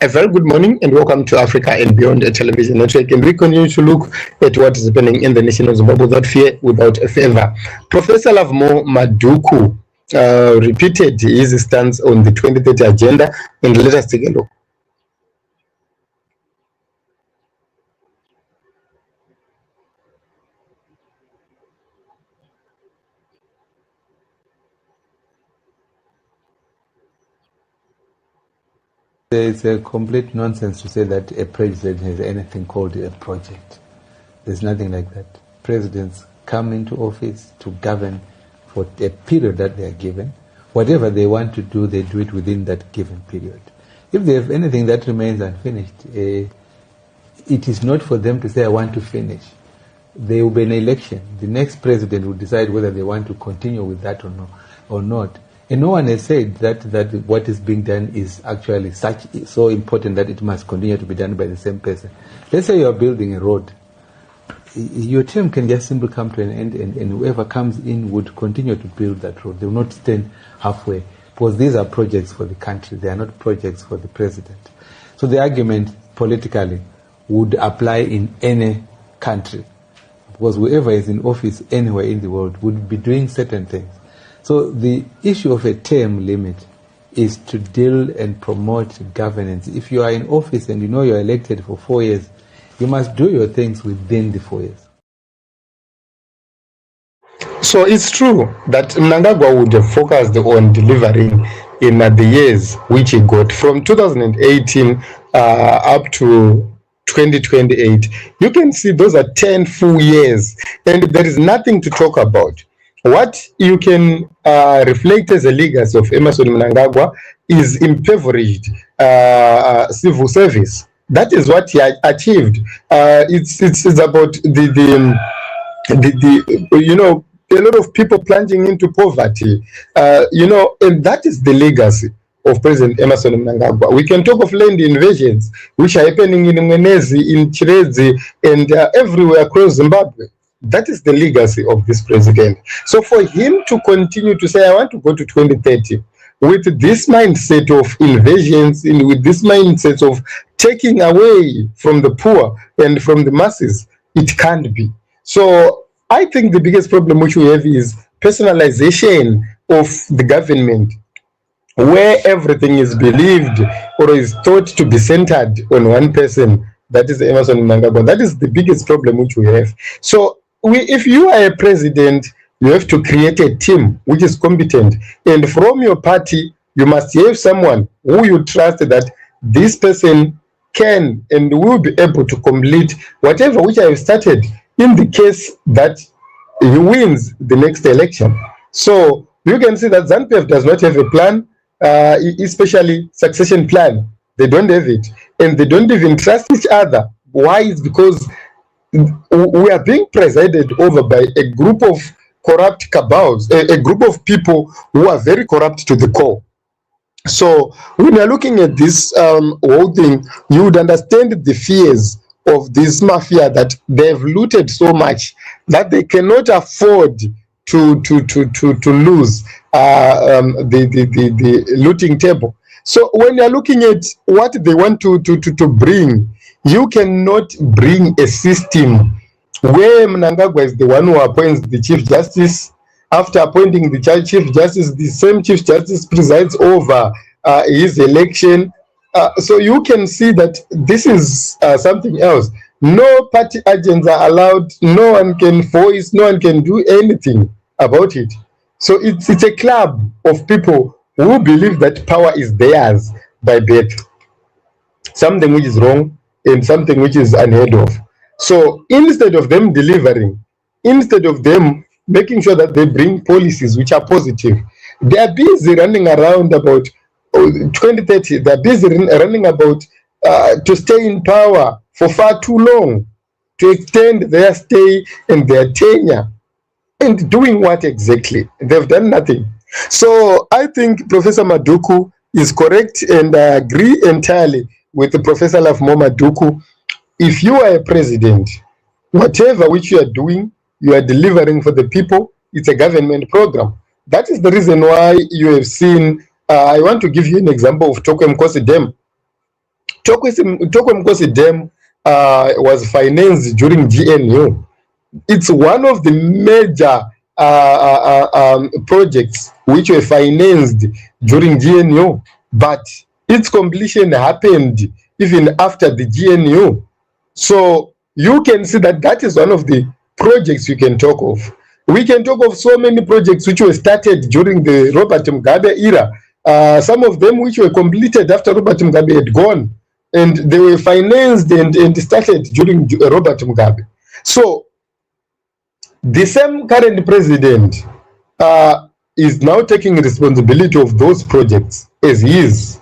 A very good morning and welcome to Africa and Beyond, a television network. And we continue to look at what is happening in the nation of Zimbabwe without fear, without favor. Professor Lovemore Madhuku repeated his stance on the 2030 agenda, and let us take a look. It's a complete nonsense to say that a president has anything called a project. There's nothing like that. Presidents come into office to govern for a period that they are given. Whatever they want to do, they do it within that given period. If they have anything that remains unfinished, it is not for them to say, I want to finish. There will be an election. The next president will decide whether they want to continue with that or not. And no one has said that what is being done is actually so important that it must continue to be done by the same person. Let's say you are building a road. Your term can just simply come to an end, and whoever comes in would continue to build that road. They will not stand halfway, because these are projects for the country. They are not projects for the president. So the argument politically would apply in any country, because whoever is in office anywhere in the world would be doing certain things. So the issue of a term limit is to deal and promote governance. If you are in office and you know you are elected for 4 years, you must do your things within the 4 years. So it's true that Mnangagwa would have focused on delivering in the years which he got from 2018 up to 2028. You can see those are 10 full years, and there is nothing to talk about. What you can reflect as a legacy of Emmerson Mnangagwa is impoverished civil service. That is what he achieved. It's about the a lot of people plunging into poverty. And that is the legacy of President Emmerson Mnangagwa. We can talk of land invasions, which are happening in Mwenezi, in Chirezi, and everywhere across Zimbabwe. That is the legacy of this president. So for him to continue to say, I want to go to 2030, with this mindset of invasions, with this mindset of taking away from the poor and from the masses, it can't be. So I think the biggest problem which we have is personalization of the government, where everything is believed or is thought to be centered on one person. That is Emmerson Mnangagwa. That is the biggest problem which we have. So if you are a president, you have to create a team which is competent. And from your party, you must have someone who you trust that this person can and will be able to complete whatever which I have started in the case that he wins the next election. So you can see that ZANU-PF does not have a plan, especially succession plan. They don't have it. And they don't even trust each other. Why? It's because we are being presided over by a group of corrupt cabals, a group of people who are very corrupt to the core. So when you're looking at this whole thing, you would understand the fears of this mafia, that they've looted so much that they cannot afford to lose the looting table. So when you're looking at what they want to bring, you cannot bring a system where Mnangagwa is the one who appoints the Chief Justice. After appointing the Chief Justice, the same Chief Justice presides over his election. So you can see that this is something else. No party agents are allowed. No one can voice. No one can do anything about it. So it's a club of people who believe that power is theirs by birth. Something which is wrong and something which is unheard of. So instead of them delivering, instead of them making sure that they bring policies which are positive, they are busy running around about 2030. They are busy running about to stay in power for far too long, to extend their stay and their tenure. And doing what exactly? They've done nothing. So I think Professor Madhuku is correct, and I agree entirely with Professor Lovemore Madhuku. If you are a president, whatever which you are doing, you are delivering for the people. It's a government program. That is the reason why you have seen, I want to give you an example of Tokwem Kosi Dam. Tokwe Dam was financed during GNU. It's one of the major projects which were financed during GNU, but its completion happened even after the GNU. So you can see that that is one of the projects you can talk of. We can talk of so many projects which were started during the Robert Mugabe era, some of them which were completed after Robert Mugabe had gone, and they were financed and started during Robert Mugabe. So the same current president is now taking responsibility of those projects as he is.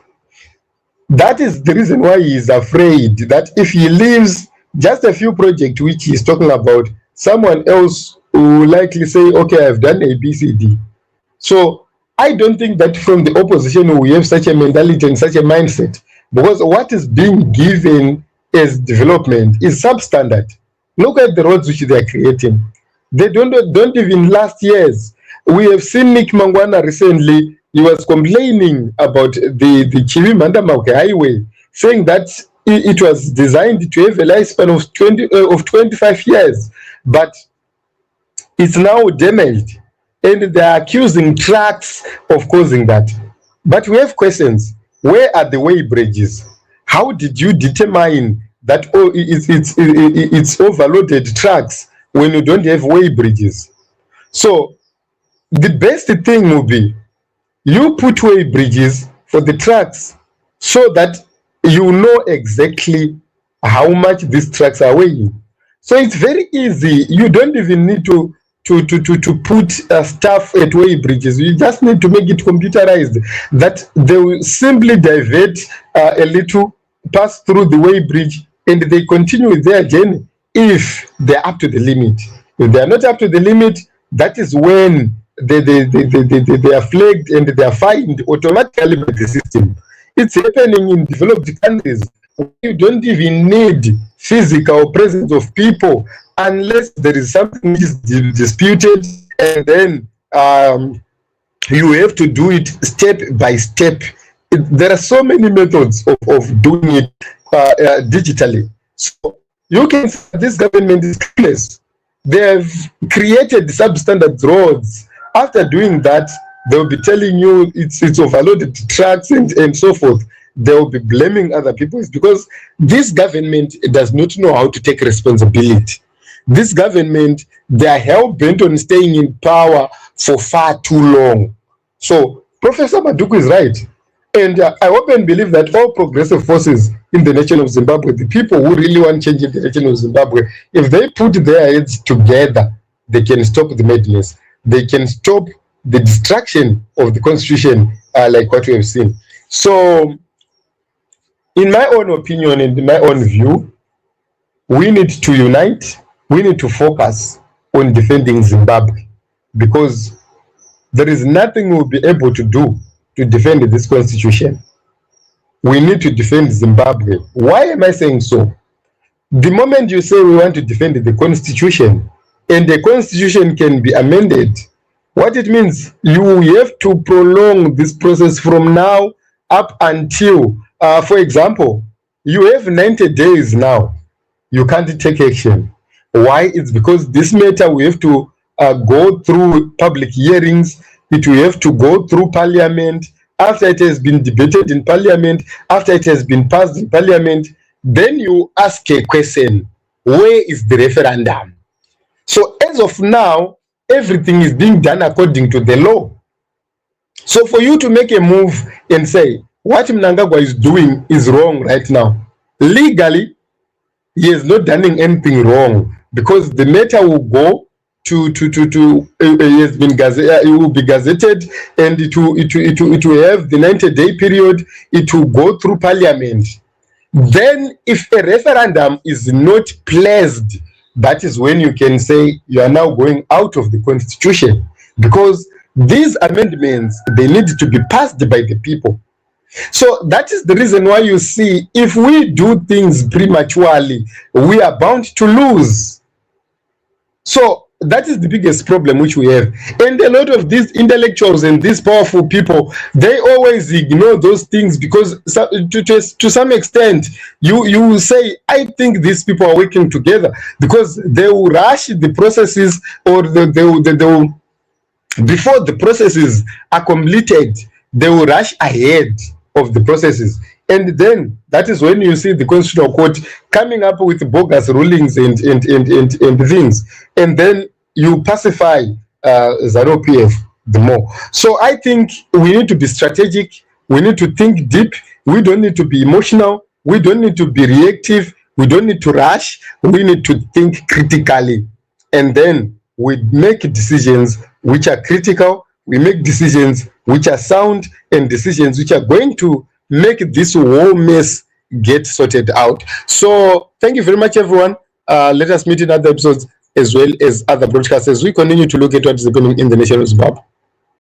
That is the reason why he is afraid that if he leaves just a few projects which he is talking about, someone else will likely say, okay, I've done A, B, C, D. So I don't think that from the opposition we have such a mentality and such a mindset, because what is being given as development is substandard. Look at the roads which they are creating. They don't even last years. We have seen Nick Mangwana recently. He was complaining about the Chivi-Mandamauke highway, saying that it was designed to have a lifespan of 25 years, but it's now damaged, and they are accusing trucks of causing that. But we have questions. Where are the way bridges? How did you determine that it's overloaded trucks when you don't have way bridges? So the best thing would be you put way bridges for the trucks so that you know exactly how much these trucks are weighing. So it's very easy. You don't even need to put stuff at way bridges. You just need to make it computerized, that they will simply divert a little, pass through the way bridge, and they continue with their journey if they're up to the limit. If they are not up to the limit, that is when they are flagged and they are fined automatically by the system. It's happening in developed countries. You don't even need physical presence of people unless there is something which is disputed, and then you have to do it step by step. There are so many methods of doing it digitally. So you can see this government is careless. They have created substandard roads. After doing that, they will be telling you it's overloaded trucks and so forth. They will be blaming other people. It's because this government does not know how to take responsibility. This government, they are hell-bent on staying in power for far too long. So Professor Madhuku is right. And I hope and believe that all progressive forces in the nation of Zimbabwe, the people who really want change in the nation of Zimbabwe, if they put their heads together, they can stop the madness. They can stop the destruction of the constitution like what we have seen. So in my own opinion and in my own view, we need to unite. We need to focus on defending Zimbabwe, because there is nothing we'll be able to do to defend this constitution. We need to defend Zimbabwe. Why am I saying so? The moment you say we want to defend the constitution, and the constitution can be amended, what it means, you have to prolong this process from now up until, for example, you have 90 days now. You can't take action. Why? It's because this matter we have to go through public hearings. It will have to go through parliament. After it has been debated in parliament, after it has been passed in parliament, then you ask a question, where is the referendum? So as of now, everything is being done according to the law. So for you to make a move and say, what Mnangagwa is doing is wrong right now, legally, he has not done anything wrong, because the matter will go to it has been it will be gazetted, and it will have the 90-day period. It will go through parliament. Then if a referendum is not placed, that is when you can say you are now going out of the constitution, because these amendments, they need to be passed by the people. So that is the reason why you see, if we do things prematurely, we are bound to lose. So that is the biggest problem which we have. And a lot of these intellectuals and these powerful people, they always ignore those things because to some extent, you will say, I think these people are working together, because they will rush the processes, or they will, before the processes are completed, they will rush ahead of the processes. And then that is when you see the Constitutional Court coming up with bogus rulings and things. And then you pacify ZANU-PF the more. So I think we need to be strategic. We need to think deep. We don't need to be emotional. We don't need to be reactive. We don't need to rush. We need to think critically. And then we make decisions which are critical. We make decisions which are sound, and decisions which are going to make this whole mess get sorted out. So thank you very much, everyone. Let us meet in other episodes as well as other broadcasts as we continue to look at what is happening in the nation of Zimbabwe.